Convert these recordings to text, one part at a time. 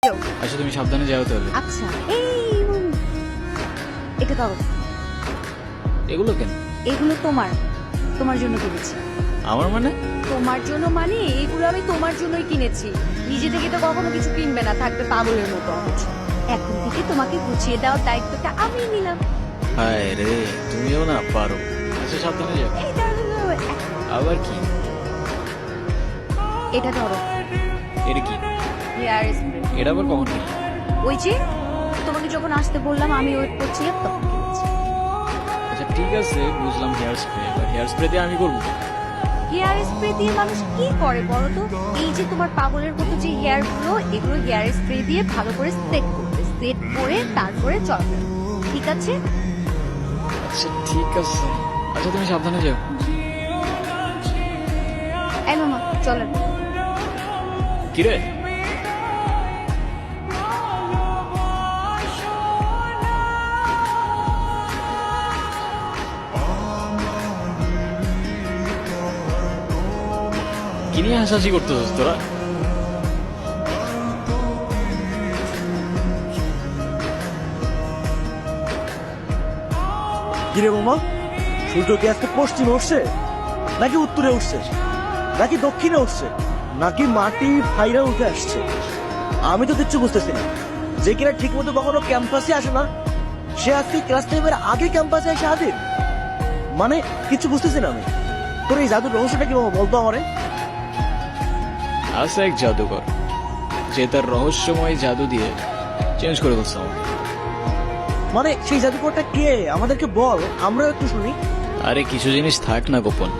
যাও। আচ্ছা তুমি সাবধানে যাও তাহলে। আচ্ছা এটা দাও। এগুলো কেন? এগুলো তোমার জন্য কিনেছি। আমার মানে? তোমার জন্য মানে এগুলো আমি তোমার জন্যই কিনেছি। নিজে থেকে তো কখনো কিছু কিনবে না, থাকবে পাগলের মতো। এখন থেকে তোমাকে গুছিয়ে দেওয়ার দায়িত্বটা আমি নিলাম। হায় রে, তুমিও না পারো। আচ্ছা সাবধানে যাও। এই ধরো, আবার কি? এটা ধরো। এটা কি? Hair spray. এটা আবার কখন কি? ওই যে তোমাকে যখন আসতে বললাম আমি ওয়েট করছিলাম তখন কিনেছি। আচ্ছা ঠিক আছে বুঝলাম হেয়ার স্প্রে, হেয়ার স্প্রে দিয়ে আমি করবো। হেয়ার স্প্রে দিয়ে মানুষ কি করে বলো তো? এই যে তোমার পাগলের মতো যে হেয়ার গুলো, এগুলো হেয়ার স্প্রে দিয়ে ভালো করে সেট করবে, সেট করে তারপরে চলবে। ঠিক আছে? আচ্ছা ঠিক আছে। আচ্ছা তুমি সাবধানে যাও। এই মামা চলেন। কিরে? কি নিয়ে হাসাহাসি করতেছিস তোরা? কিরে মামা, সূর্য কি আজকে পশ্চিমে উঠছে নাকি উত্তরে উঠছে নাকি দক্ষিণে উঠছে নাকি মাটি ফাইরা উঠে আসছে? আমি তো কিচ্ছু বুঝতেছি না। যে কিনা ঠিক মতো কখনো ক্যাম্পাসে আসে না, সে আজকে ক্লাস টাইমের আগে ক্যাম্পাসে এসে হাজির। মানে কিছু বুঝতেছি না আমি। তোর এই জাদুর রহস্যটা কি মামা, বলতো আমারে। আছে এক জাদুকর যে তার রহস্যময় জাদু দিয়ে চেঞ্জ করে বলছে আমাকে। মানে সেই জাদুকরটা কে আমাদেরকে বল, আমরাও একটু শুনি। আরে কিছু জিনিস থাক না গোপন।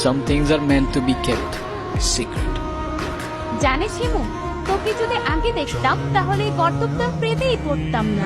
Some things are meant to be kept secret. জানিস হিমু, তোকে যদি আগে দেখতাম তাহলে এই কর্তব্যটা প্রেতেই পড়তাম না।